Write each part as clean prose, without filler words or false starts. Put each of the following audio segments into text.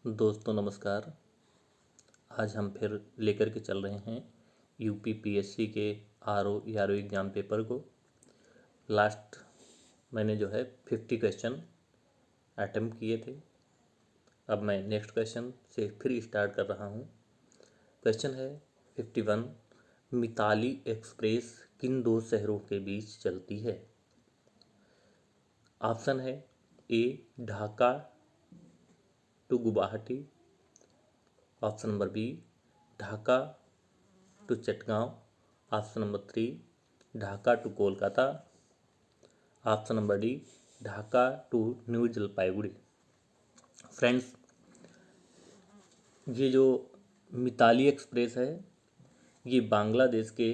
दोस्तों नमस्कार। आज हम फिर लेकर के चल रहे हैं यूपीपीएससी के आरओ एग्ज़ाम पेपर को। लास्ट मैंने जो है 50 क्वेश्चन अटेम्प्ट किए थे। अब मैं नेक्स्ट क्वेश्चन से फिर स्टार्ट कर रहा हूँ। क्वेश्चन है 51। मिताली एक्सप्रेस किन दो शहरों के बीच चलती है? ऑप्शन है A Dhaka to Guwahati, option number B Dhaka to Chittagong, option number 3 Dhaka to Kolkata, option number D Dhaka to new Jalpaiguri. Friends, ये जो मिताली एक्सप्रेस है ये बांग्लादेश के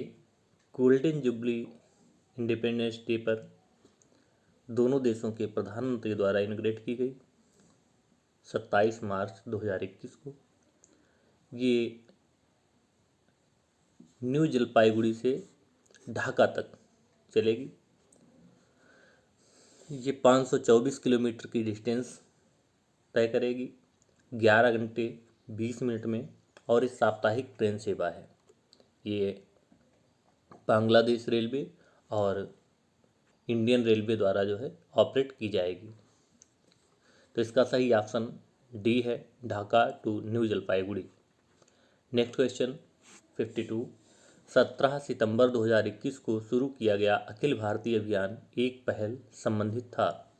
गोल्डन जुबली इंडिपेंडेंस डे पर दोनों देशों के प्रधानमंत्री द्वारा इनॉग्रेट की गई 27 मार्च 2021 को। ये न्यू जलपाईगुड़ी से ढाका तक चलेगी। ये 524 किलोमीटर की डिस्टेंस तय करेगी 11 घंटे 20 मिनट में, और इस साप्ताहिक ट्रेन सेवा है। ये बांग्लादेश रेलवे और इंडियन रेलवे द्वारा जो है ऑपरेट की जाएगी। तो इसका सही ऑप्शन डी है, Dhaka to new Jalpaiguri. Next question 52। 17 सितंबर 2021 को शुरू किया गया अखिल भारतीय अभियान एक पहल संबंधित था।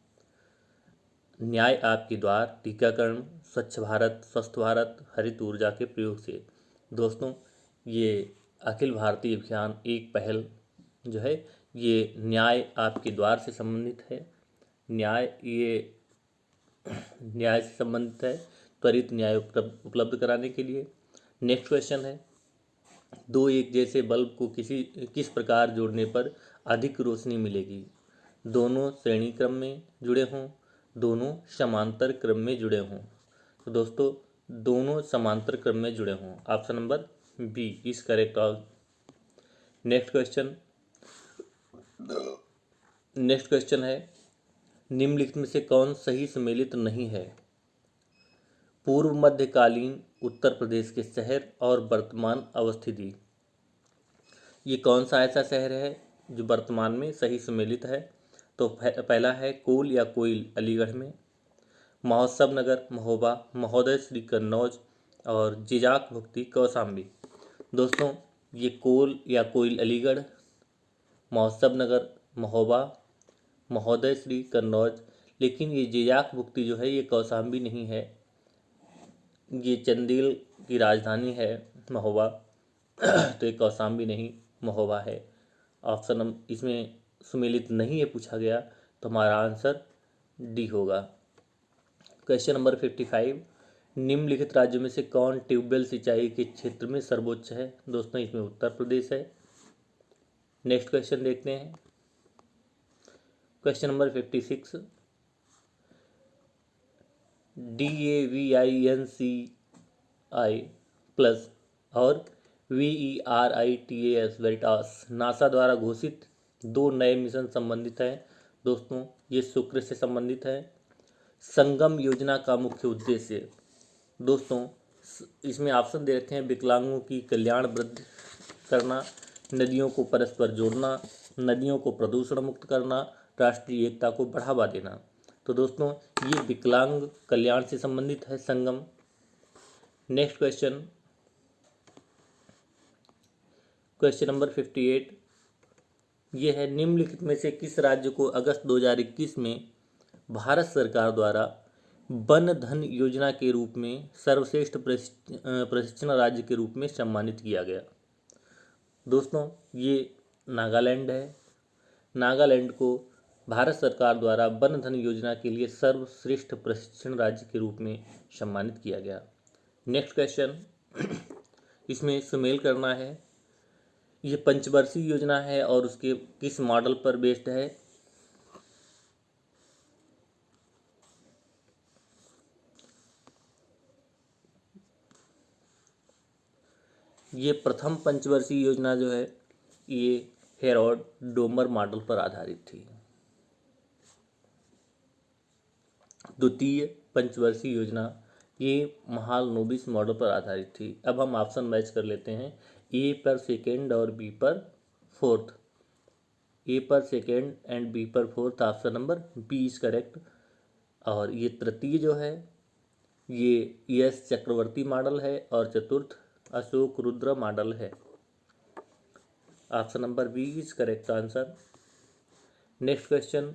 न्याय आपके द्वार, टीकाकरण, स्वच्छ भारत, स्वस्थ भारत, हरित ऊर्जा के प्रयोग से। दोस्तों, ये अखिल भारतीय अभियान एक पहल जो है ये न्याय आपके द्वार से संबंधित है। न्याय से संबंधित है, त्वरित न्याय उपलब्ध कराने के लिए। नेक्स्ट क्वेश्चन है, दो एक जैसे बल्ब को किस प्रकार जोड़ने पर अधिक रोशनी मिलेगी? दोनों श्रेणी क्रम में जुड़े हों, दोनों समांतर क्रम में जुड़े हों। तो दोस्तों, दोनों समांतर क्रम में जुड़े हों, option number B is correct. Next question है, निम्नलिखित में से कौन सही सम्मिलित नहीं है? पूर्व मध्यकालीन उत्तर प्रदेश के शहर और वर्तमान अवस्थिति। ये कौन सा ऐसा शहर है जो वर्तमान में सही सम्मिलित है? तो पहला है कोल या कोयल अलीगढ़ में, महोत्सव नगर महोबा, महोदय श्री कन्नौज और जिजाक भुक्ति कौशाम्बी। दोस्तों, ये कोल या कोयल अलीगढ़, महोत्सव नगर महोबा, महोदय श्री कन्नौज, लेकिन ये जिजाक भुक्ति जो है ये कौशाम्बी नहीं है। ये चंदेल की राजधानी है महोबा, तो ये कौशाम्बी नहीं महोबा है। ऑप्शन इसमें सुमेलित नहीं है पूछा गया, तो हमारा आंसर डी होगा। Question number 55। निम्नलिखित राज्यों में से कौन ट्यूबवेल सिंचाई के क्षेत्र में सर्वोच्च है? दोस्तों, इसमें उत्तर प्रदेश है। नेक्स्ट क्वेश्चन देखते हैं। Question number 56। DAVINCI प्लस और VERITAS वेरिटास नासा द्वारा घोषित दो नए मिशन संबंधित हैं। दोस्तों, ये शुक्र से संबंधित है। संगम योजना का मुख्य उद्देश्य। दोस्तों, इसमें ऑप्शन दे रखे हैं, विकलांगों की कल्याण वृद्धि करना, नदियों को परस्पर जोड़ना, नदियों को प्रदूषण मुक्त करना, राष्ट्रीय एकता को बढ़ावा देना। तो दोस्तों, ये विकलांग कल्याण से संबंधित है संगम। Next question number 58। ये है, निम्नलिखित में से किस राज्य को अगस्त 2021 में भारत सरकार द्वारा वन धन योजना के रूप में सर्वश्रेष्ठ प्रशिक्षण राज्य के रूप में सम्मानित किया गया? दोस्तों, ये नागालैंड है। नागालैंड को भारत सरकार द्वारा वन धन योजना के लिए सर्वश्रेष्ठ प्रशिक्षण राज्य के रूप में सम्मानित किया गया। नेक्स्ट क्वेश्चन, इसमें सुमेल करना है। ये पंचवर्षीय योजना है और उसके किस मॉडल पर बेस्ड है? ये प्रथम पंचवर्षीय योजना जो है ये हेरोड डोमर मॉडल पर आधारित थी। द्वितीय पंचवर्षीय योजना ये महालनोबिस मॉडल पर आधारित थी। अब हम ऑप्शन मैच कर लेते हैं, ए पर सेकेंड और बी पर फोर्थ। ए पर सेकेंड एंड बी पर fourth, option number B is correct. और ये तृतीय जो है ये यस चक्रवर्ती मॉडल है और चतुर्थ अशोक रुद्र मॉडल है। Option number B is correct answer. Next question,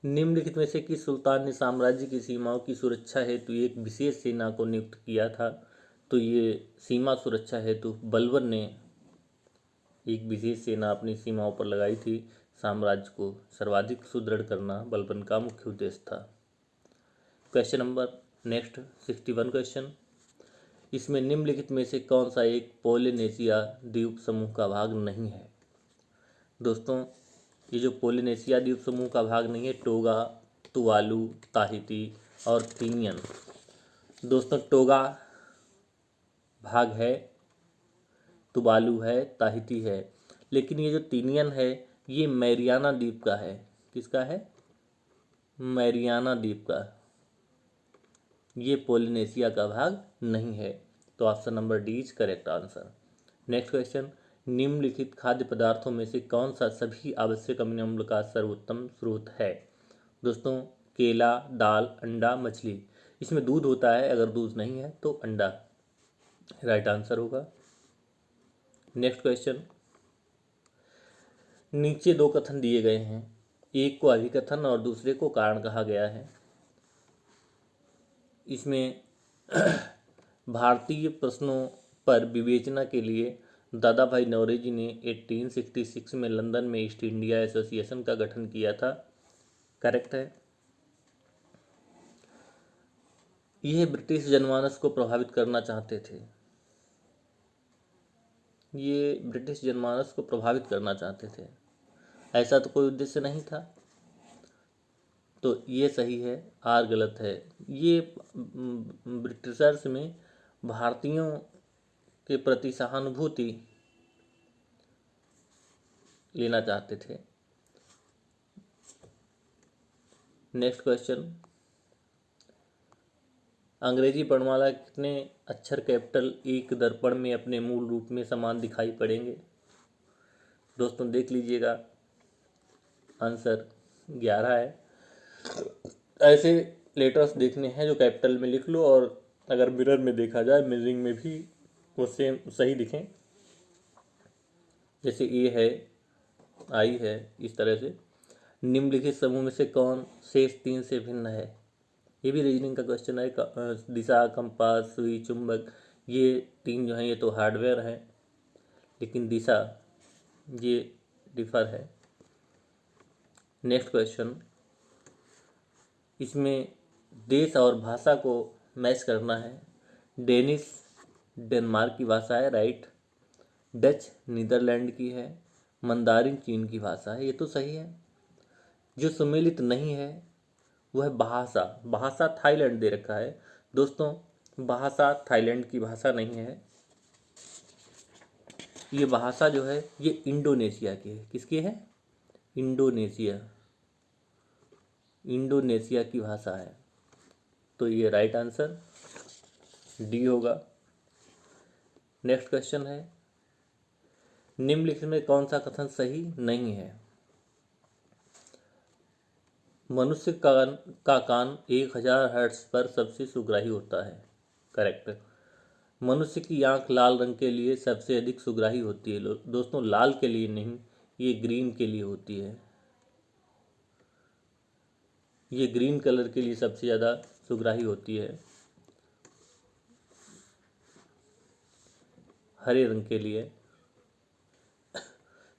निम्नलिखित में से किस सुल्तान ने साम्राज्य की सीमाओं की सुरक्षा हेतु एक विशेष सेना को नियुक्त किया था? तो ये सीमा सुरक्षा हेतु बलबन ने एक विशेष सेना अपनी सीमाओं पर लगाई थी। साम्राज्य को सर्वाधिक सुदृढ़ करना बलबन का मुख्य उद्देश्य था। क्वेश्चन नंबर नेक्स्ट 61 क्वेश्चन, इसमें निम्नलिखित में से कौन सा एक पोलिनेशिया द्वीप समूह का भाग नहीं है? दोस्तों, ये जो पोलिनेशिया द्वीप समूह का भाग नहीं है, टोगा, तुवालू, ताहिती और तीनियन। दोस्तों, टोगा भाग है, तुवालू है, ताहिती है, लेकिन ये जो तीनियन है ये मैरियाना द्वीप का है। किसका है? मैरियाना द्वीप का। ये पोलिनेशिया का भाग नहीं है। तो option number D is correct answer. Next question, निम्नलिखित खाद्य पदार्थों में से कौन सा सभी आवश्यक अमीनो अम्ल का सर्वोत्तम स्रोत है? दोस्तों, केला, दाल, अंडा, मछली। इसमें दूध होता है, अगर दूध नहीं है तो अंडा राइट आंसर होगा। नेक्स्ट क्वेश्चन, नीचे दो कथन दिए गए हैं, एक को अभिकथन और दूसरे को कारण कहा गया है। इसमें भारतीय प्रश्नों पर विवेचना के लिए दादा भाई नौरोजी ने 1866 में लंदन में ईस्ट इंडिया एसोसिएशन का गठन किया था। करेक्ट है। यह ब्रिटिश जनमानस को प्रभावित करना चाहते थे। ये ब्रिटिश जनमानस को प्रभावित करना चाहते थे, ऐसा तो कोई उद्देश्य नहीं था। तो ये सही है, आर गलत है। ये ब्रिटिशर्स में भारतीयों के प्रति सहानुभूति लेना चाहते थे। नेक्स्ट क्वेश्चन, अंग्रेजी वर्णमाला के कितने अक्षर कैपिटल एक दर्पण में अपने मूल रूप में समान दिखाई पड़ेंगे? दोस्तों देख लीजिएगा, आंसर 11 है। ऐसे लेटर्स देखने हैं जो कैपिटल में लिख लो, और अगर मिरर में देखा जाए मिररिंग में भी वो सेम सही दिखें। जैसे ए है, आई है, इस तरह से। निम्नलिखित समूह में से कौन शेष तीन से भिन्न है? ये भी रीजनिंग का क्वेश्चन है। दिशा, कंपास, सुई, चुंबक, ये तीन जो हैं ये तो हार्डवेयर हैं, लेकिन दिशा ये डिफर है। नेक्स्ट क्वेश्चन, इसमें देश और भाषा को मैच करना है। डेनिश डेनमार्क की भाषा है, राइट। डच नीदरलैंड की है। मंदारिन चीन की भाषा है, ये तो सही है। जो सम्मिलित नहीं है वह भाषा, भाषा थाईलैंड दे रखा है। दोस्तों, भाषा थाईलैंड की भाषा नहीं है। ये भाषा जो है ये इंडोनेशिया की है। किसकी है? इंडोनेशिया, इंडोनेशिया की भाषा है। तो ये राइट आंसर डी होगा। नेक्स्ट क्वेश्चन है, निम्नलिखित में कौन सा कथन सही नहीं है? मनुष्य का कान 1000 हर्ट्ज पर सबसे सुग्राही होता है। करेक्ट। मनुष्य की आंख लाल रंग के लिए सबसे अधिक सुग्राही होती है। दोस्तों, लाल के लिए नहीं, ये ग्रीन के लिए होती है। ये ग्रीन कलर के लिए सबसे ज़्यादा सुग्राही होती है, हरे रंग के लिए।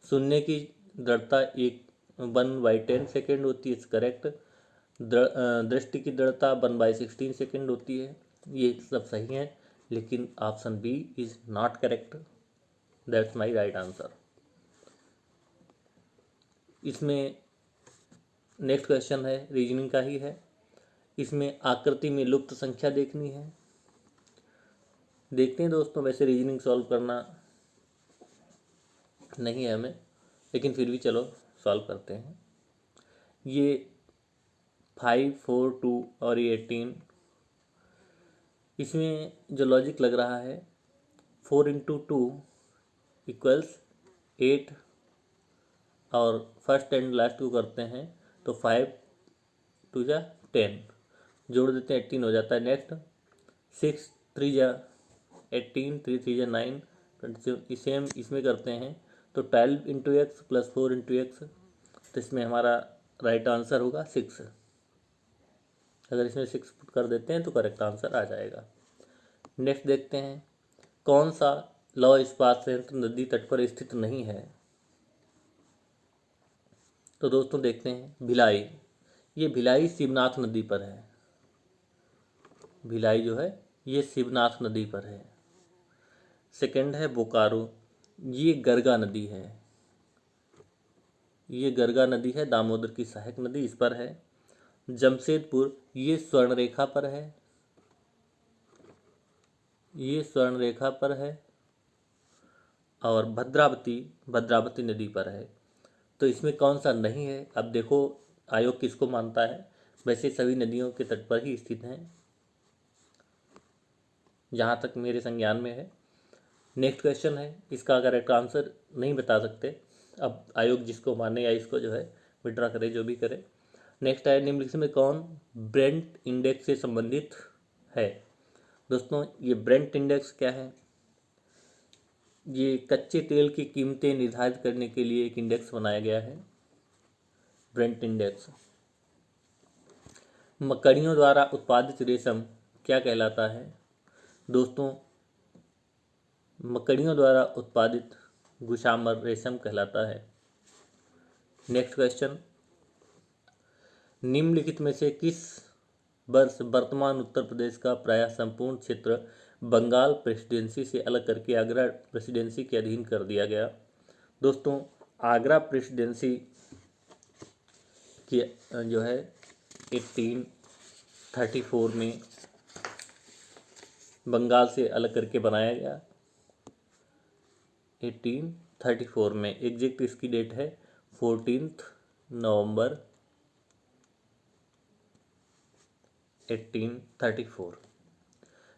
सुनने की दृढ़ता 1/10 सेकेंड होती है, करेक्ट। दृष्टि की दृढ़ता 1/16 सेकेंड होती है। ये सब सही है, लेकिन option B is not correct. That's my right answer. इसमें नेक्स्ट क्वेश्चन है, रीजनिंग का ही है। इसमें आकृति में लुप्त संख्या देखनी है। देखते हैं दोस्तों, वैसे रीजनिंग सॉल्व करना नहीं है हमें, लेकिन फिर भी चलो सॉल्व करते हैं। ये 5, 4, 2 और ये 18। इसमें जो लॉजिक लग रहा है 4 इंटू 2 इक्वल्स 8 और फर्स्ट एंड लास्ट को करते हैं तो 5 2 जा 10 जोड़ देते हैं 18 हो जाता है। नेक्स्ट 6 3 जा 18 3 3 जा 9 27 सेम इसमें करते हैं तो 12 into x plus 4 into x, तो इसमें हमारा राइट आंसर होगा 6। अगर इसमें 6 पुट कर देते हैं तो करेक्ट आंसर आ जाएगा। नेक्स्ट देखते हैं कौन सा लौह इस्पात संयंत्र नदी तट पर स्थित नहीं है। तो दोस्तों देखते हैं भिलाई, ये भिलाई शिवनाथ नदी पर है। भिलाई जो है ये शिवनाथ नदी पर है। सेकंड है बोकारो, ये गरगा नदी है। ये गरगा नदी है, दामोदर की सहायक नदी इस पर है। जमशेदपुर ये स्वर्णरेखा पर है। ये स्वर्णरेखा पर है। और भद्रावती भद्रावती नदी पर है। तो इसमें कौन सा नहीं है? अब देखो आयोग किसको मानता है। वैसे सभी नदियों के तट पर ही स्थित हैं जहाँ तक मेरे संज्ञान में है। नेक्स्ट क्वेश्चन है, इसका करेक्ट आंसर नहीं बता सकते। अब आयोग जिसको माने या इसको जो है विड्रा करे, जो भी करे। नेक्स्ट है निम्नलिखित में कौन ब्रेंट इंडेक्स से संबंधित है। दोस्तों ये ब्रेंट इंडेक्स क्या है? ये कच्चे तेल की कीमतें निर्धारित करने के लिए एक इंडेक्स बनाया गया है, ब्रेंट इंडेक्स। मकड़ियों द्वारा उत्पादित रेशम क्या कहलाता है? दोस्तों मकड़ियों द्वारा उत्पादित गुशामर रेशम कहलाता है। नेक्स्ट क्वेश्चन, निम्नलिखित में से किस वर्ष वर्तमान उत्तर प्रदेश का प्रायः संपूर्ण क्षेत्र बंगाल प्रेसिडेंसी से अलग करके आगरा प्रेसिडेंसी के अधीन कर दिया गया? दोस्तों आगरा प्रेसिडेंसी की जो है 1834 में बंगाल से अलग करके बनाया गया। 1834 में, एग्जैक्ट इसकी डेट है 14 नवंबर 1834।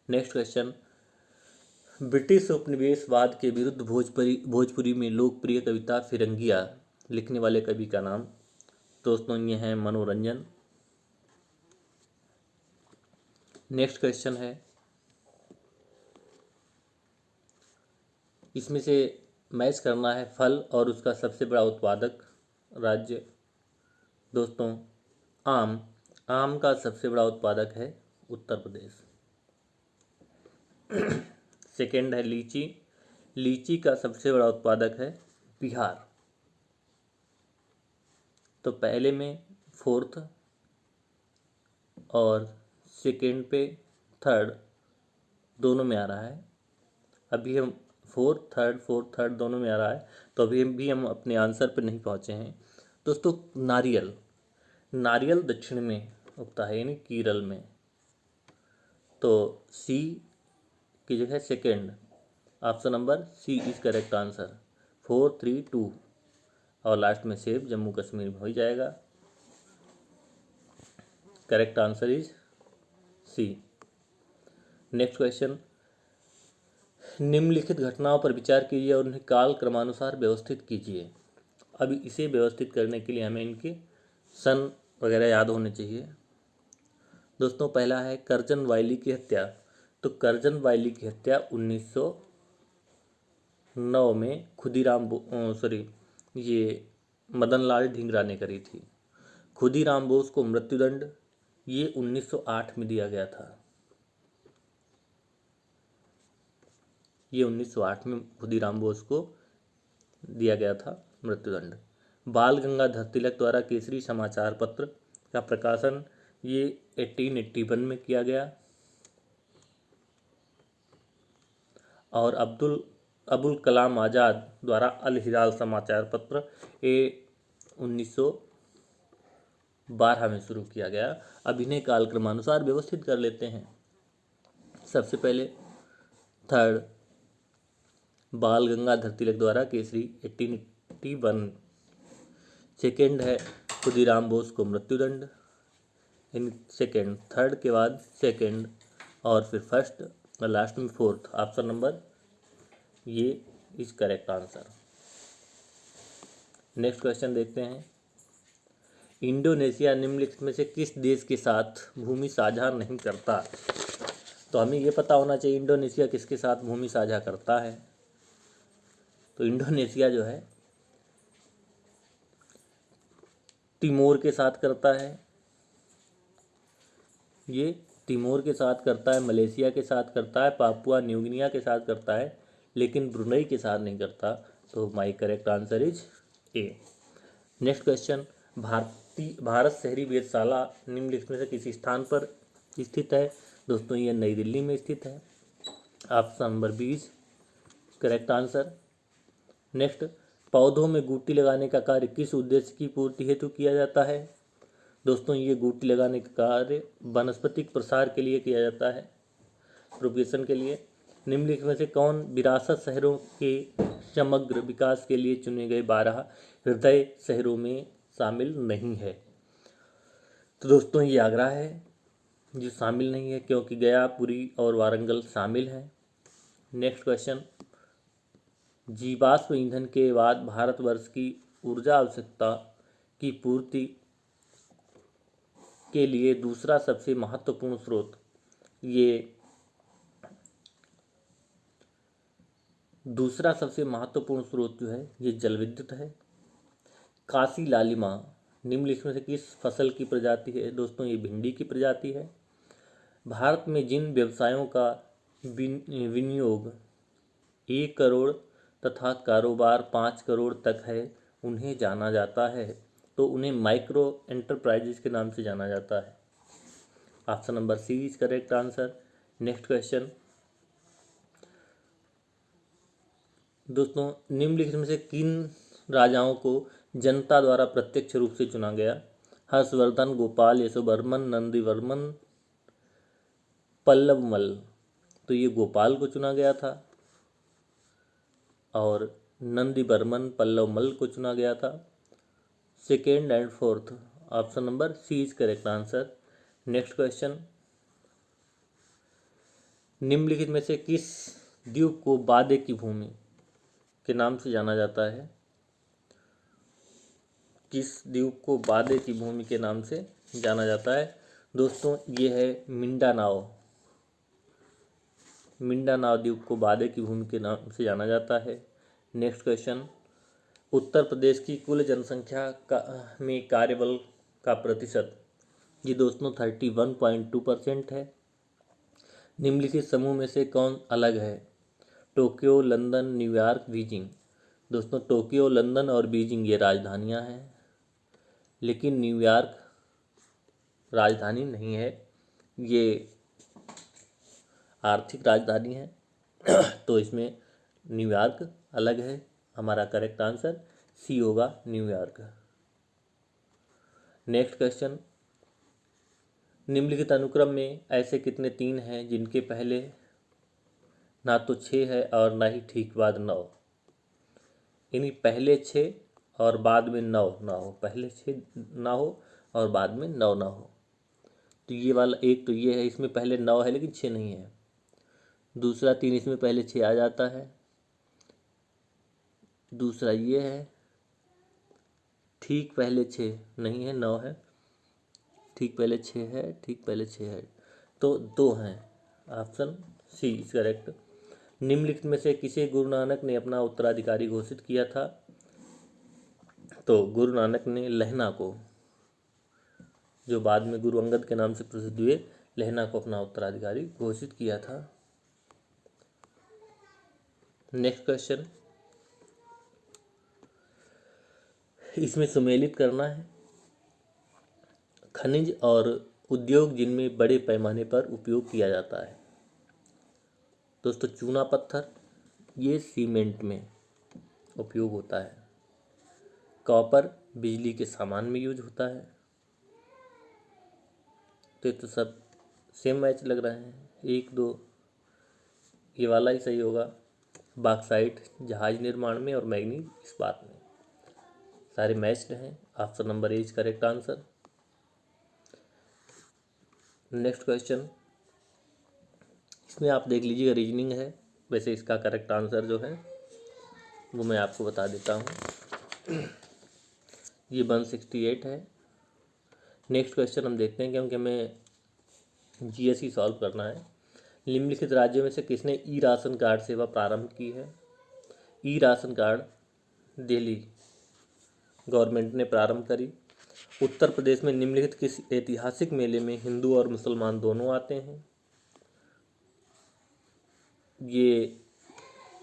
नेक्स्ट क्वेश्चन, ब्रिटिश उपनिवेशवाद के विरुद्ध भोजपुरी में लोकप्रिय कविता फिरंगिया लिखने वाले कवि का नाम? दोस्तों ये हैं मनोरंजन। नेक्स्ट क्वेश्चन है, इसमें से मैच करना है फल और उसका सबसे बड़ा उत्पादक राज्य। दोस्तों आम, आम का सबसे बड़ा उत्पादक है उत्तर प्रदेश। सेकंड है लीची, लीची का सबसे बड़ा उत्पादक है बिहार। तो पहले में फोर्थ और सेकंड पे थर्ड दोनों में आ रहा है। अभी हम फोर्थ थर्ड दोनों में आ रहा है, तो अभी भी हम अपने आंसर पर नहीं पहुँचे हैं। दोस्तों नारियल, नारियल दक्षिण में उगता है यानी केरल में। तो सी की जगह second, option number C is correct answer. 4 3 2 और लास्ट में सेब जम्मू कश्मीर में हो ही जाएगा। Correct answer is C. Next question, निम्नलिखित घटनाओं पर विचार कीजिए और उन्हें काल क्रमानुसार व्यवस्थित कीजिए। अब इसे व्यवस्थित करने के लिए हमें इनके सन वगैरह याद होने चाहिए। दोस्तों पहला है करजन वायली की हत्या। तो करजन वायली की हत्या 1909 में ये मदनलाल ढींगरा ने करी थी। खुदीराम बोस को मृत्युदंड ये 1908 में दिया गया था। ये 1908 में खुदीराम बोस को दिया गया था मृत्युदंड। बाल गंगाधर तिलक द्वारा केसरी समाचार पत्र का प्रकाशन ये 1881 में किया गया। और अबुल कलाम आज़ाद द्वारा अल हिलाल समाचार पत्र ये 1912 में शुरू किया गया। अब इन्हें कालक्रमानुसार व्यवस्थित कर लेते हैं। सबसे पहले थर्ड बाल गंगाधर तिलक द्वारा केसरी 1881। सेकेंड है खुदीराम बोस को मृत्युदंड। इन सेकेंड, थर्ड के बाद सेकेंड और फिर फर्स्ट और लास्ट में फोर्थ। ऑप्शन नंबर ये is correct answer. Next question देखते हैं। इंडोनेशिया निम्नलिखित में से किस देश के साथ भूमि साझा नहीं करता? तो हमें ये पता होना चाहिए इंडोनेशिया किसके साथ भूमि साझा करता है। तो इंडोनेशिया जो है तिमोर के साथ करता है, ये तिमोर के साथ करता है, मलेशिया के साथ करता है, पापुआ न्यू गिनिया के साथ करता है, लेकिन ब्रुनई के साथ नहीं करता। तो my correct answer is a. Next question. Bharat शहरी वेधशाला निम्नलिखित में से किसी स्थान पर स्थित है? दोस्तों ये नई दिल्ली में स्थित है। Option number 20 correct answer. Next, पौधों में गुट्टी लगाने का कार्य किस उद्देश्य की पूर्ति हेतु किया जाता है? दोस्तों ये गुट्टी लगाने का कार्य वनस्पतिक प्रसार के लिए किया जाता है, प्रोपेगेशन के लिए। निम्नलिखित में से कौन विरासत शहरों के समग्र विकास के लिए चुने गए 12 हृदय शहरों में शामिल नहीं है? तो दोस्तों ये आगरा है जो शामिल नहीं है, क्योंकि गया, पुरी और वारंगल शामिल हैं। Next question. जीवाश्म ईंधन के बाद भारतवर्ष की ऊर्जा आवश्यकता की पूर्ति के लिए दूसरा सबसे महत्वपूर्ण स्रोत, ये दूसरा सबसे महत्वपूर्ण स्रोत जो है ये जल विद्युत है। काशी लालिमा निम्नलिखित में से किस फसल की प्रजाति है? दोस्तों ये भिंडी की प्रजाति है। भारत में जिन व्यवसायों का विनियोग 1 करोड़ तथा कारोबार 5 करोड़ तक है उन्हें जाना जाता है, तो उन्हें माइक्रो एंटरप्राइजेज के नाम से जाना जाता है। Option number C is correct answer. Next question. दोस्तों निम्नलिखित में से किन राजाओं को जनता द्वारा प्रत्यक्ष रूप से चुना गया? हर्षवर्धन, गोपाल, यशोवर्मन, नंदीवर्मन, पल्लवमल। तो ये गोपाल को चुना गया था और नंदीवर्मन पल्लवमल को चुना गया था। Second and fourth, option number C is correct answer. Next question. निम्नलिखित में से किस द्वीप को बादे की भूमि के नाम से जाना जाता है? किस द्वीप को बादे की भूमि के नाम से जाना जाता है? दोस्तों ये है मिंडानाओ। मिंडानाओ द्वीप को बादे की भूमि के नाम से जाना जाता है। Next question. उत्तर प्रदेश की कुल जनसंख्या में कार्यबल का प्रतिशत, ये दोस्तों 31.2% है। निम्नलिखित समूह में से कौन अलग है? Tokyo, London, New York, Beijing. दोस्तों टोक्यो, लंदन और बीजिंग ये राजधानियां हैं, लेकिन न्यूयॉर्क राजधानी नहीं है, ये आर्थिक राजधानी है। तो इसमें न्यूयॉर्क अलग है। हमारा करेक्ट आंसर सी होगा, न्यूयॉर्क। Next question. निम्नलिखित अनुक्रम में ऐसे कितने 3 हैं जिनके पहले ना तो 6 है और ना ही ठीक बाद 9? यानी पहले 6 और बाद में 9 ना हो, पहले 6 ना हो और बाद में 9 ना हो। तो ये वाला एक तो ये है, इसमें पहले 9 है लेकिन 6 नहीं है। दूसरा 3 इसमें पहले 6 आ जाता है। दूसरा ये है, ठीक पहले 6 नहीं है, 9 है। ठीक पहले 6 है, ठीक पहले 6 है, तो 2 हैं। Option C is correct. निम्नलिखित में से किसे गुरु नानक ने अपना उत्तराधिकारी घोषित किया था? तो गुरु नानक ने लहना को, जो बाद में गुरु अंगद के नाम से प्रसिद्ध हुए, लहना को अपना उत्तराधिकारी घोषित किया था। Next question. इसमें सुमेलित करना है खनिज और उद्योग जिनमें बड़े पैमाने पर उपयोग किया जाता है। दोस्तों चूना पत्थर ये सीमेंट में उपयोग होता है। कॉपर बिजली के सामान में यूज होता है। तो सब सेम मैच लग रहे हैं, 1 2 ये वाला ही सही होगा। बॉक्साइट जहाज निर्माण में और मैग्नीज इस्पात में, सारे मैच्ड हैं। Option number A is correct answer. Next question, इसमें आप देख लीजिएगा, रीजनिंग है। वैसे इसका करेक्ट आंसर जो है वो मैं आपको बता देता हूँ। ये 168 है। नेक्स्ट क्वेश्चन हम देखते हैं, क्योंकि हमें जीएसई सॉल्व करना है। निम्नलिखित राज्यों में से किसने ई राशन कार्ड सेवा प्रारंभ की है? ई राशन कार्ड दिल्ली गवर्नमेंट ने प्रारंभ करी। उत्तर प्रदेश में निम्नलिखित किस ऐतिहासिक मेले में हिंदू और मुसलमान दोनों आते हैं? ये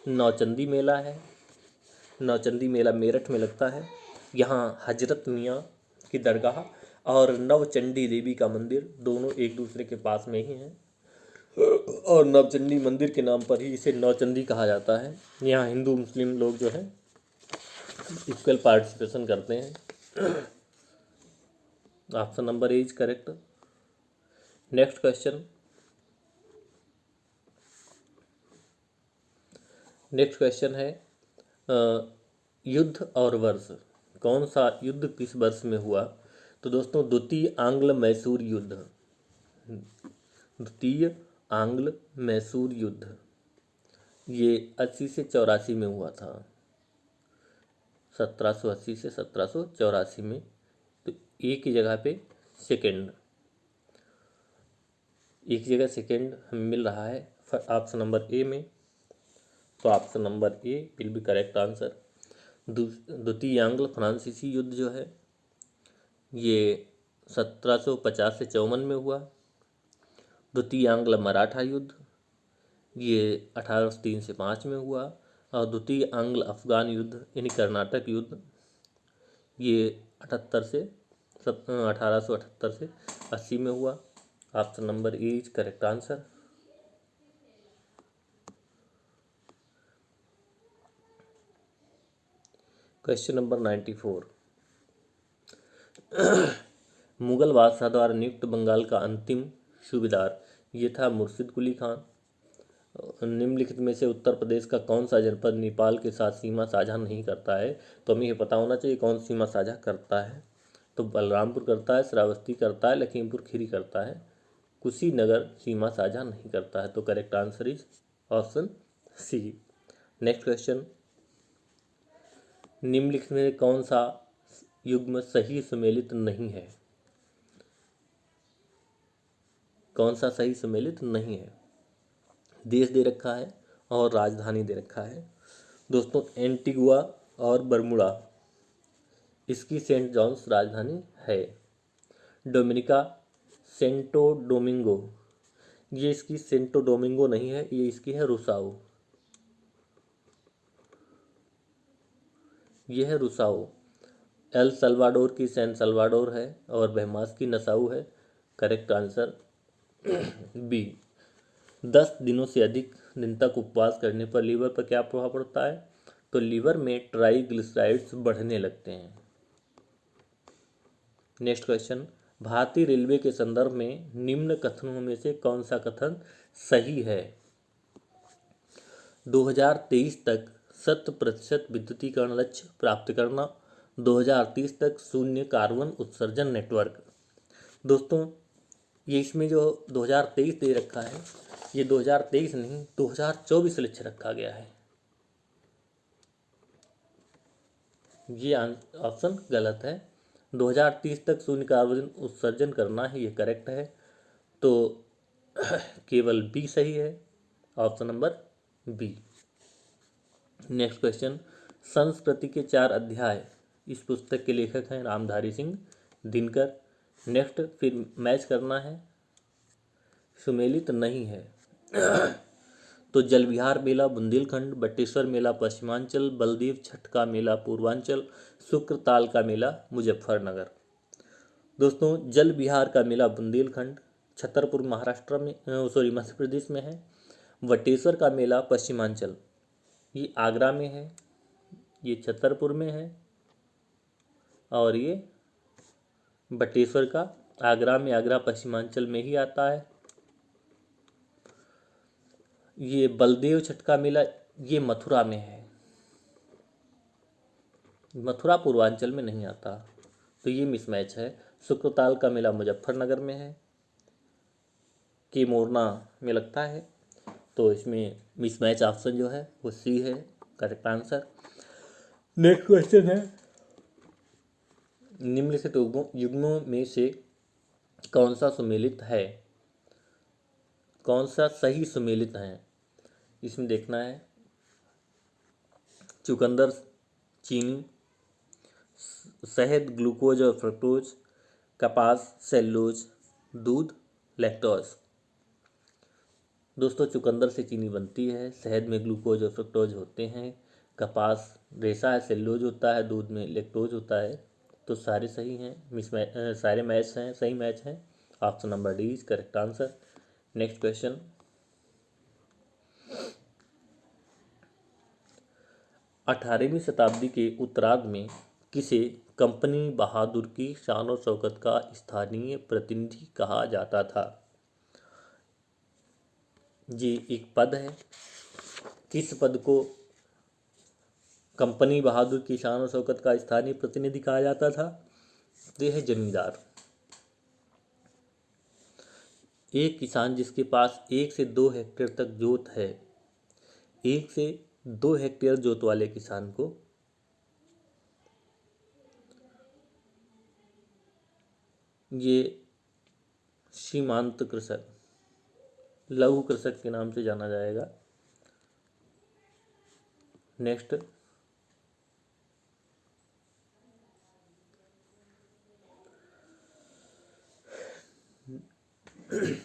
नौचंदी मेला है। नौचंदी मेला मेरठ में लगता है। यहाँ हजरत मियाँ की दरगाह और नवचंडी देवी का मंदिर दोनों एक दूसरे के पास में ही हैं, और नवचंडी मंदिर के नाम पर ही इसे नौचंदी कहा जाता है। यहाँ हिंदू मुस्लिम लोग जो है इक्वल पार्टिसिपेशन करते हैं। Option number A is correct. Next question, है युद्ध और वर्ष। कौन सा युद्ध किस वर्ष में हुआ? तो दोस्तों, द्वितीय आंग्ल मैसूर युद्ध। द्वितीय आंग्ल मैसूर युद्ध ये 80 से 84 में हुआ था। 1780 से 1784 में। तो एक ही जगह पे सेकेंड, एक जगह सेकेंड हमें मिल रहा है ऑप्शन नंबर ए में। तो option number A will be correct answer. द्वितीय आंग्ल फ्रांसीसी युद्ध जो है ये 1750 से 54 में हुआ। द्वितीय आंग्ल मराठा युद्ध ये 1803 से 5 में हुआ। और द्वितीय आंग्ल अफगान युद्ध यानी कर्नाटक युद्ध ये 1878 से 80 में हुआ। Option number A is correct answer. Question number 94, Mughal बादशाह द्वारा नियुक्त बंगाल का अंतिम सूबेदार ये था मुर्शिद कुली खान। निम्नलिखित में से उत्तर प्रदेश का कौन सा जनपद नेपाल के साथ सीमा साझा नहीं करता है? तो हमें ये पता होना चाहिए कौन सीमा साझा करता है। तो बलरामपुर करता है, श्रावस्ती करता है, लखीमपुर खीरी करता है, कुशीनगर सीमा साझा नहीं करता है। तो correct answer is option C. Next question, निम्नलिखित में कौन सा युग्म सही सम्मिलित नहीं है? कौन सा सही सम्मिलित नहीं है? देश दे रखा है और राजधानी दे रखा है। दोस्तों, एंटीगुआ और बरमुडा इसकी सेंट जॉन्स राजधानी है। डोमिनिका सेंटो डोमिंगो ये इसकी सेंटो डोमिंगो नहीं है, ये इसकी है रुसाओ। ये है रुसाओ। एल सल्वाडोर की सैन सल्वाडोर है और बहमास की नसाऊ है। Correct answer B. 10 दिनों से अधिक दिन तक उपवास करने पर लीवर पर क्या प्रभाव पड़ता है? तो लीवर में ट्राइग्लिसराइड्स बढ़ने लगते हैं। नेक्स्ट क्वेश्चन, भारतीय रेलवे के संदर्भ में निम्न कथनों में से कौन सा कथन सही है? 2023 तक 100% विद्युतीकरण लक्ष्य प्राप्त करना, 2030 तक शून्य कार्बन उत्सर्जन नेटवर्क। दोस्तों, ये इसमें जो 2023 दे रखा है ये 2023 नहीं 2024 लक्ष्य रखा गया है। ये ऑप्शन गलत है। 2030 तक शून्य कार्बन उत्सर्जन करना ही ये करेक्ट है। तो केवल बी सही है, option number B. Next question, संस्कृति के 4 अध्याय इस पुस्तक के लेखक हैं रामधारी सिंह दिनकर। नेक्स्ट फिर मैच करना है, सुमेलित नहीं है। तो जल विहार मेला बुंदेलखंड, बटेश्वर मेला पश्चिमांचल, बलदेव छठ का मेला पूर्वांचल, शुक्रताल का मेला मुजफ्फरनगर। दोस्तों, जल विहार का मेला बुंदेलखंड छतरपुर महाराष्ट्र में मध्य प्रदेश में है। वटेश्वर का मेला पश्चिमांचल ये आगरा में है, ये छतरपुर में है, और ये बटेश्वर का आगरा में, आगरा पश्चिमांचल में ही आता है। ये बलदेव छठ का मेला ये मथुरा में है, मथुरा पूर्वांचल में नहीं आता, तो ये मिसमैच है। शुक्रताल का मेला मुजफ्फरनगर में है। के मोरना में लगता है। तो इसमें मिसमैच ऑप्शन जो है वो सी है करेक्ट आंसर। नेक्स्ट क्वेश्चन है, निम्नलिखित युग्मों में से कौन सा सुमेलित है, कौन सा सही सुमेलित है। इसमें देखना है चुकंदर चीनी, शहद ग्लूकोज और फ्रक्टोज, कपास सेलुलोज, दूध लैक्टोज। दोस्तों चुकंदर से चीनी बनती है, शहद में ग्लूकोज और फ्रक्टोज होते हैं, कपास रेशा है सेलुलोज होता है, दूध में लैक्टोज होता है। तो सारे सही हैं, सारे मैच हैं, सही मैच हैं। Option number D is correct answer. Next question, 18वीं शताब्दी के उत्तरार्ध में किसे कंपनी बहादुर की शान और शौकत का स्थानीय प्रतिनिधि कहा जाता था। ये एक पद है, किस पद को कंपनी बहादुर की शान और शौकत का स्थानीय प्रतिनिधि कहा जाता था। ये है जमींदार। एक किसान जिसके पास 1 से 2 हेक्टेयर तक जोत है, 1 से 2 हेक्टेयर जोत वाले किसान को ये सीमांत कृषक, लघु कृषक के नाम से जाना जाएगा। नेक्स्ट,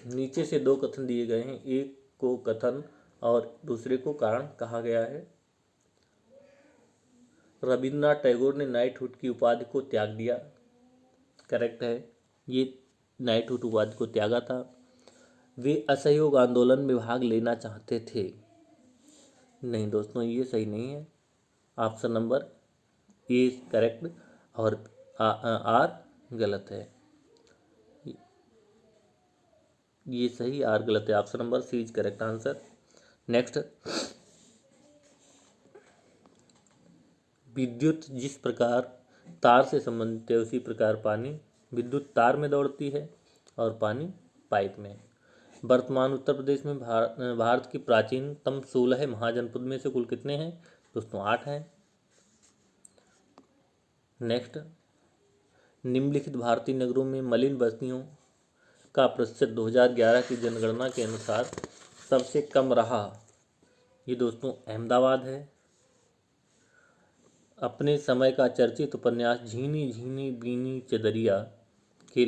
नीचे से 2 कथन दिए गए हैं, एक को कथन और दूसरे को कारण कहा गया है। रविन्द्रनाथ टैगोर ने नाइटहुड की उपाधि को त्याग दिया, करेक्ट है, ये नाइटहुड उपाधि को त्यागा था। वे असहयोग आंदोलन में भाग लेना चाहते थे, नहीं दोस्तों ये सही नहीं है। ऑप्शन नंबर ए करेक्ट और आर गलत है, ये सही आर गलत है। Option number C is correct answer. Next, विद्युत जिस प्रकार तार से संबंधित है उसी प्रकार पानी विद्युत तार में दौड़ती है और पानी पाइप में। वर्तमान उत्तर प्रदेश में भारत की प्राचीनतम 16 महाजनपद में से कुल कितने हैं दोस्तों, 8 हैं। नेक्स्ट, निम्नलिखित भारतीय नगरों में मलिन बस्तियों का प्रतिशत 2011 की जनगणना के अनुसार सबसे कम रहा। ये दोस्तों अहमदाबाद है। अपने समय का चर्चित उपन्यास झीनी झीनी बीनी चदरिया के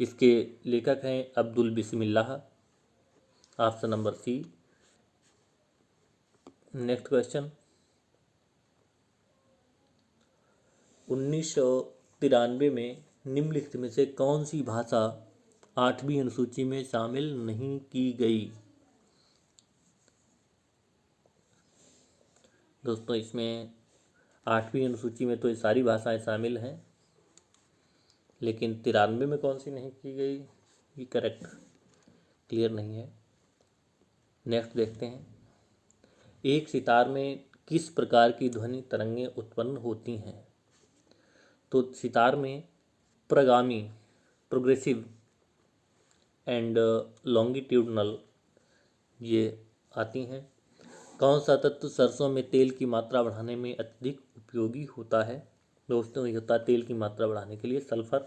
इसके लेखक हैं Abdul Bismillah. Option number C. Next question, 1993 में निम्नलिखित में से कौन सी भाषा 8वीं अनुसूची में शामिल नहीं की गई। दोस्तों इसमें 8वीं अनुसूची में तो ये सारी भाषाएं शामिल हैं, लेकिन 93 में कौन सी नहीं की गई ये करेक्ट क्लियर नहीं है। नेक्स्ट देखते हैं, एक सितार में किस प्रकार की ध्वनि तरंगें उत्पन्न होती हैं। तो सितार में प्रगामी प्रोग्रेसिव एंड लॉन्गिट्यूडनल ये आती हैं। कौन सा तत्व सरसों में तेल की मात्रा बढ़ाने में अत्यधिक उपयोगी होता है दोस्तों, ये होता है तेल की मात्रा बढ़ाने के लिए सल्फर।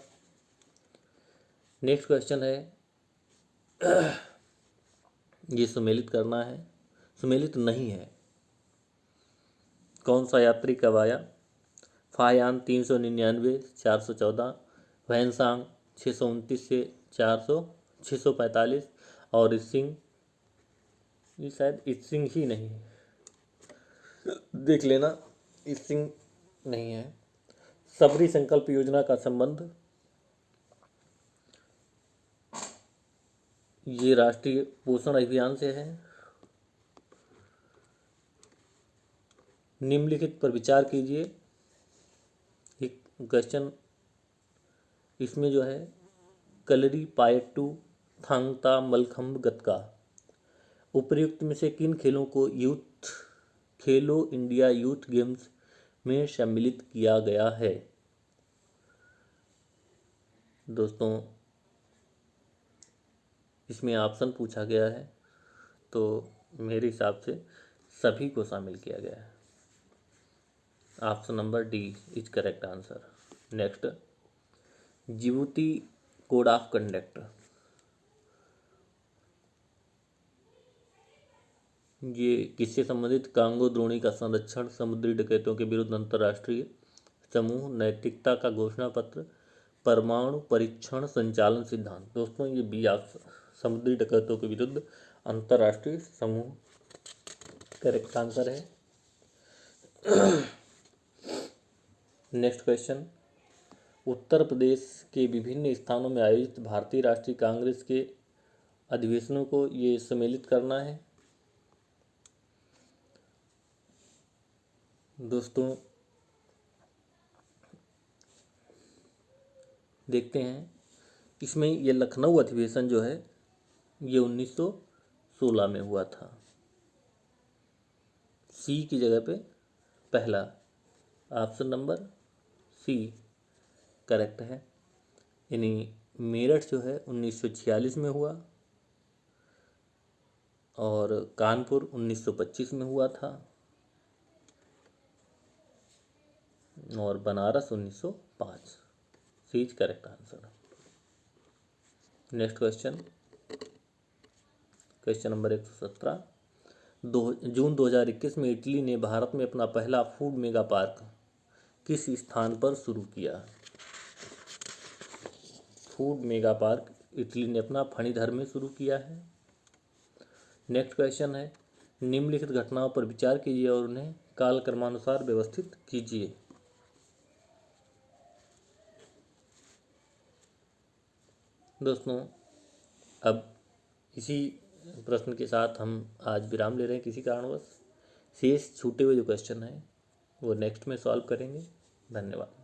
नेक्स्ट क्वेश्चन है, ये सुमेलित करना है, सुमेलित नहीं है। कौन सा यात्री कब आया। फायान 399 414, वैनसांग 629 से 645 और इसिंग, ये शायद इसिंग ही नहीं है, देख लेना, इसिंग नहीं है। सबरी संकल्प योजना का संबंध ये राष्ट्रीय पोषण अभियान से है। निम्नलिखित पर विचार कीजिए। एक क्वेश्चन इसमें जो है, कलरी पायट्टू थांगता मलखम्ब गतका उपर्युक्त में से किन खेलों को खेलो इंडिया यूथ गेम्स में सम्मिलित किया गया है। दोस्तों इसमें ऑप्शन पूछा गया है, तो मेरे हिसाब से सभी को शामिल किया गया है। Option number D is correct answer. Next, Djibouti code of conduct ये किससे संबंधित? कांगो द्रोणी का संरक्षण, समुद्री डकैतों के विरुद्ध अंतर्राष्ट्रीय समूह, नैतिकता का घोषणा पत्र, परमाणु परीक्षण संचालन सिद्धांत। दोस्तों ये बी ऑप्शन, समुद्री डकैतों के विरुद्ध अंतर्राष्ट्रीय समूह करेक्ट आंसर है। नेक्स्ट क्वेश्चन, उत्तर प्रदेश के विभिन्न स्थानों में आयोजित भारतीय राष्ट्रीय कांग्रेस के अधिवेशनों को ये सम्मिलित करना है। दोस्तों देखते हैं, इसमें ये लखनऊ अधिवेशन जो है ये 1916 में हुआ था। सी की जगह पे पहला ऑप्शन नंबर सी करेक्ट है। यानी मेरठ जो है 1946 में हुआ और कानपुर 1925 में हुआ था और Banaras 1905। C is correct answer. Next question, question number 117, June 2021 में इटली ने भारत में अपना पहला फूड मेगा पार्क किस स्थान पर शुरू किया? फूड मेगा पार्क इटली ने अपना फणीधर में शुरू किया है। नेक्स्ट क्वेश्चन है, निम्नलिखित घटनाओं पर विचार कीजिए और उन्हें कालक्रमानुसार व्यवस्थित कीजिए। दोस्तों अब इसी प्रश्न के साथ हम आज विराम ले रहे हैं किसी कारणवश। शेष छूटे हुए जो क्वेश्चन हैं वो नेक्स्ट में सॉल्व करेंगे। धन्यवाद।